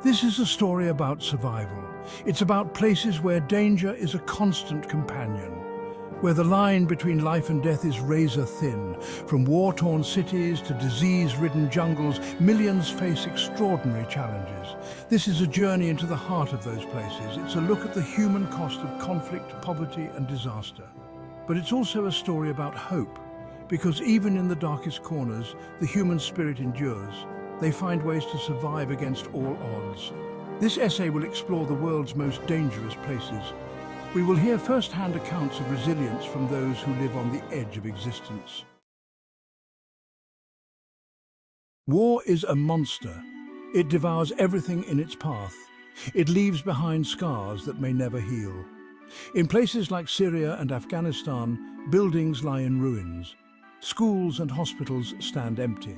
This is a story about survival. It's about places where danger is a constant companion, where the line between life and death is razor thin. From war-torn cities to disease-ridden jungles, millions face extraordinary challenges. This is a journey into the heart of those places. It's a look at the human cost of conflict, poverty, and disaster. But it's also a story about hope, because even in the darkest corners, the human spirit endures. They find ways to survive against all odds. This essay will explore the world's most dangerous places. We will hear first-hand accounts of resilience from those who live on the edge of existence. War is a monster. It devours everything in its path. It leaves behind scars that may never heal. In places like Syria and Afghanistan, buildings lie in ruins. Schools and hospitals stand empty.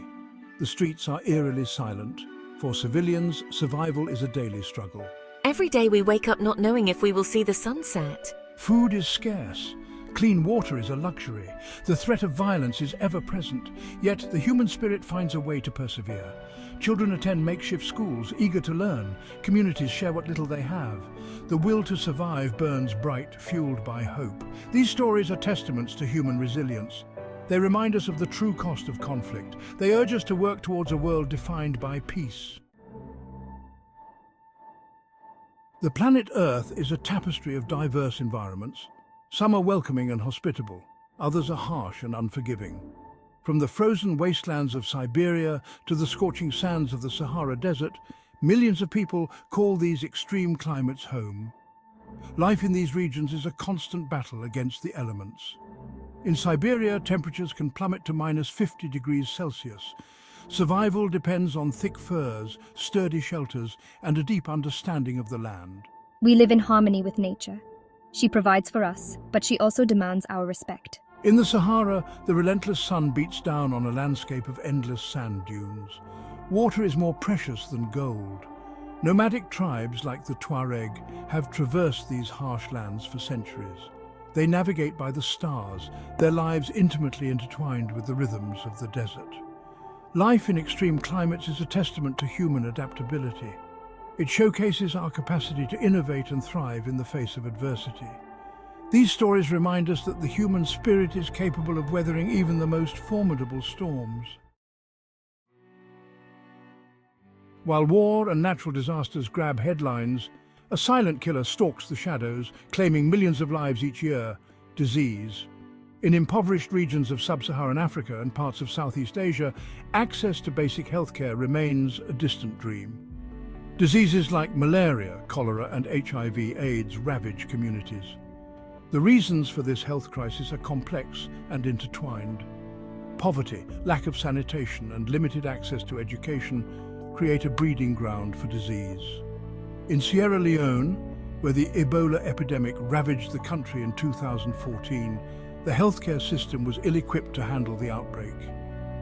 The streets are eerily silent. For civilians, survival is a daily struggle. Every day we wake up not knowing if we will see the sunset. Food is scarce. Clean water is a luxury. The threat of violence is ever present. Yet the human spirit finds a way to persevere. Children attend makeshift schools, eager to learn. Communities share what little they have. The will to survive burns bright, fueled by hope. These stories are testaments to human resilience. They remind us of the true cost of conflict. They urge us to work towards a world defined by peace. The planet Earth is a tapestry of diverse environments. Some are welcoming and hospitable, others are harsh and unforgiving. From the frozen wastelands of Siberia to the scorching sands of the Sahara Desert, millions of people call these extreme climates home. Life in these regions is a constant battle against the elements. In Siberia, temperatures can plummet to -50 degrees Celsius. Survival depends on thick furs, sturdy shelters, and a deep understanding of the land. We live in harmony with nature. She provides for us, but she also demands our respect. In the Sahara, the relentless sun beats down on a landscape of endless sand dunes. Water is more precious than gold. Nomadic tribes like the Tuareg have traversed these harsh lands for centuries. They navigate by the stars, their lives intimately intertwined with the rhythms of the desert. Life in extreme climates is a testament to human adaptability. It showcases our capacity to innovate and thrive in the face of adversity. These stories remind us that the human spirit is capable of weathering even the most formidable storms. While war and natural disasters grab headlines, a silent killer stalks the shadows, claiming millions of lives each year: disease. In impoverished regions of sub-Saharan Africa and parts of Southeast Asia, access to basic healthcare remains a distant dream. Diseases like malaria, cholera, and HIV/AIDS ravage communities. The reasons for this health crisis are complex and intertwined. Poverty, lack of sanitation, and limited access to education create a breeding ground for disease. In Sierra Leone, where the Ebola epidemic ravaged the country in 2014, the healthcare system was ill-equipped to handle the outbreak.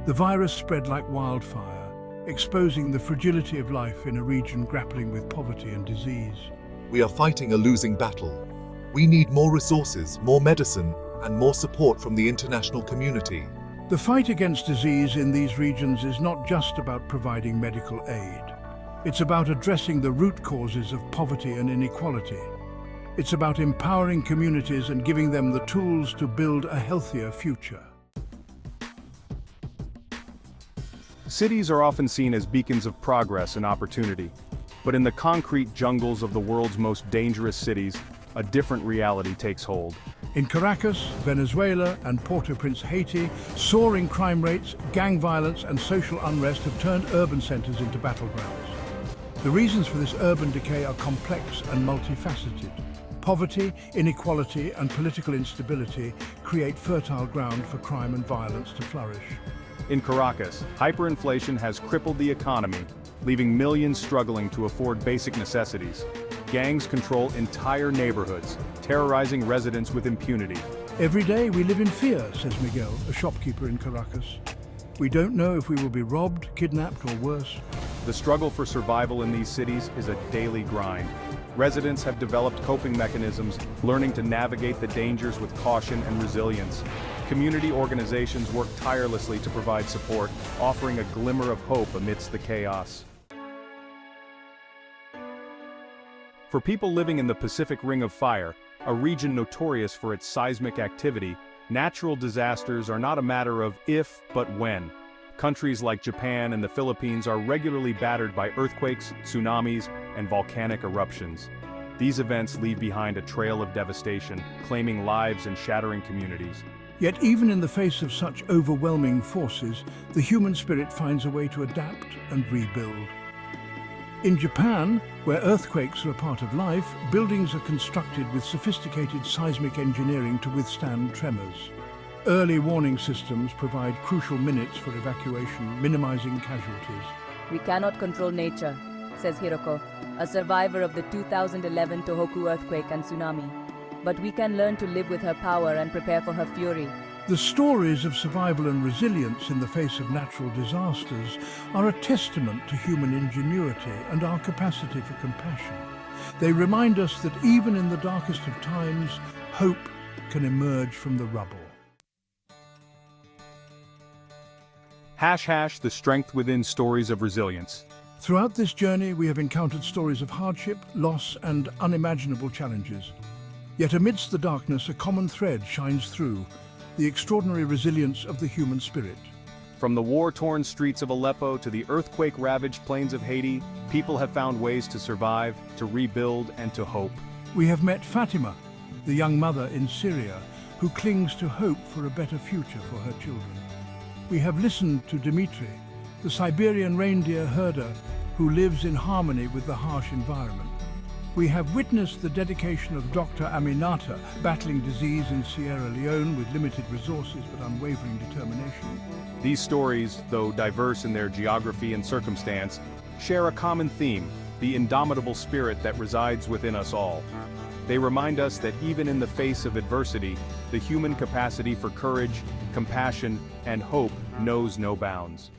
The virus spread like wildfire, exposing the fragility of life in a region grappling with poverty and disease. We are fighting a losing battle. We need more resources, more medicine, and more support from the international community. The fight against disease in these regions is not just about providing medical aid. It's about addressing the root causes of poverty and inequality. It's about empowering communities and giving them the tools to build a healthier future. Cities are often seen as beacons of progress and opportunity, but in the concrete jungles of the world's most dangerous cities, a different reality takes hold. In Caracas, Venezuela, and Port-au-Prince, Haiti, soaring crime rates, gang violence, and social unrest have turned urban centers into battlegrounds. The reasons for this urban decay are complex and multifaceted. Poverty, inequality, and political instability create fertile ground for crime and violence to flourish. In Caracas, hyperinflation has crippled the economy, leaving millions struggling to afford basic necessities. Gangs control entire neighborhoods, terrorizing residents with impunity. Every day we live in fear, says Miguel, a shopkeeper in Caracas. We don't know if we will be robbed, kidnapped, or worse. The struggle for survival in these cities is a daily grind. Residents have developed coping mechanisms, learning to navigate the dangers with caution and resilience. Community organizations work tirelessly to provide support, offering a glimmer of hope amidst the chaos. For people living in the Pacific Ring of Fire, a region notorious for its seismic activity, natural disasters are not a matter of if, but when. Countries like Japan and the Philippines are regularly battered by earthquakes, tsunamis, and volcanic eruptions. These events leave behind a trail of devastation, claiming lives and shattering communities. Yet even in the face of such overwhelming forces, the human spirit finds a way to adapt and rebuild. In Japan, where earthquakes are a part of life, buildings are constructed with sophisticated seismic engineering to withstand tremors. Early warning systems provide crucial minutes for evacuation, minimizing casualties. We cannot control nature, says Hiroko, a survivor of the 2011 Tohoku earthquake and tsunami. But we can learn to live with her power and prepare for her fury. The stories of survival and resilience in the face of natural disasters are a testament to human ingenuity and our capacity for compassion. They remind us that even in the darkest of times, hope can emerge from the rubble. #, the strength within stories of resilience. Throughout this journey, we have encountered stories of hardship, loss, and unimaginable challenges. Yet amidst the darkness, a common thread shines through: the extraordinary resilience of the human spirit. From the war-torn streets of Aleppo to the earthquake-ravaged plains of Haiti, people have found ways to survive, to rebuild, and to hope. We have met Fatima, the young mother in Syria, who clings to hope for a better future for her children. We have listened to Dimitri, the Siberian reindeer herder who lives in harmony with the harsh environment. We have witnessed the dedication of Dr. Aminata, battling disease in Sierra Leone with limited resources but unwavering determination. These stories, though diverse in their geography and circumstance, share a common theme: the indomitable spirit that resides within us all. They remind us that even in the face of adversity, the human capacity for courage, compassion, and hope knows no bounds.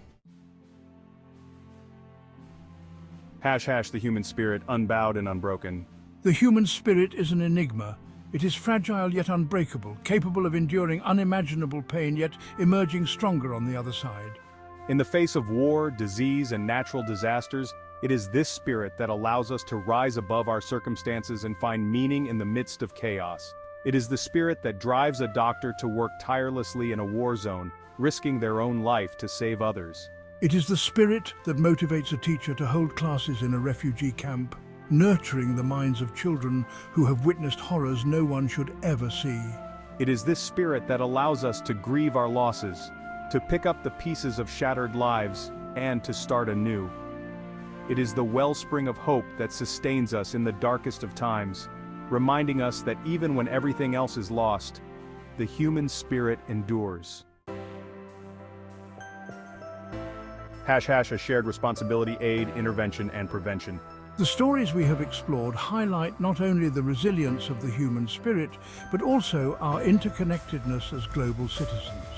#, the human spirit, unbowed and unbroken. The human spirit is an enigma. It is fragile yet unbreakable, capable of enduring unimaginable pain yet emerging stronger on the other side. In the face of war, disease, and natural disasters, it is this spirit that allows us to rise above our circumstances and find meaning in the midst of chaos. It is the spirit that drives a doctor to work tirelessly in a war zone, risking their own life to save others. It is the spirit that motivates a teacher to hold classes in a refugee camp, nurturing the minds of children who have witnessed horrors no one should ever see. It is this spirit that allows us to grieve our losses, to pick up the pieces of shattered lives, and to start anew. It is the wellspring of hope that sustains us in the darkest of times, reminding us that even when everything else is lost, the human spirit endures. #, a shared responsibility, aid, intervention, and prevention. The stories we have explored highlight not only the resilience of the human spirit, but also our interconnectedness as global citizens.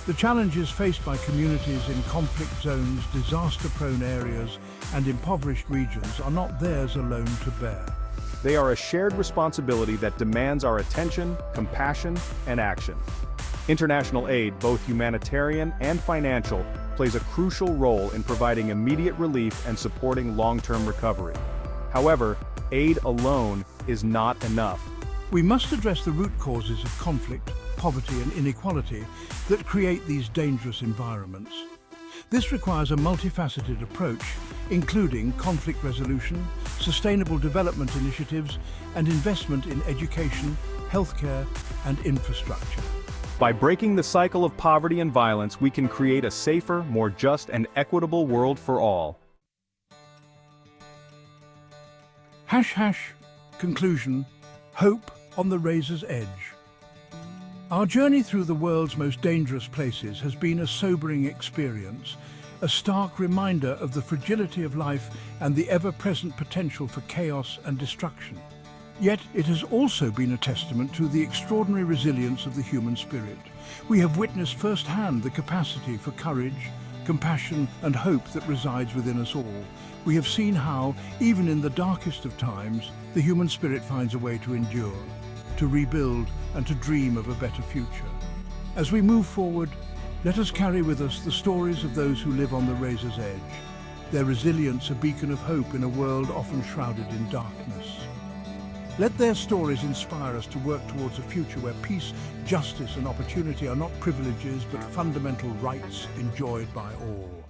The challenges faced by communities in conflict zones, disaster-prone areas, and impoverished regions are not theirs alone to bear. They are a shared responsibility that demands our attention, compassion, and action. International aid, both humanitarian and financial, plays a crucial role in providing immediate relief and supporting long-term recovery. However, aid alone is not enough. We must address the root causes of conflict, poverty, and inequality that create these dangerous environments. This requires a multifaceted approach, including conflict resolution, sustainable development initiatives, and investment in education, healthcare, and infrastructure. By breaking the cycle of poverty and violence, we can create a safer, more just, and equitable world for all. #, conclusion, hope on the razor's edge. Our journey through the world's most dangerous places has been a sobering experience, a stark reminder of the fragility of life and the ever-present potential for chaos and destruction. Yet it has also been a testament to the extraordinary resilience of the human spirit. We have witnessed firsthand the capacity for courage, compassion, and hope that resides within us all. We have seen how, even in the darkest of times, the human spirit finds a way to endure, to rebuild, and to dream of a better future. As we move forward, let us carry with us the stories of those who live on the razor's edge, their resilience a beacon of hope in a world often shrouded in darkness. Let their stories inspire us to work towards a future where peace, justice and opportunity are not privileges but fundamental rights enjoyed by all.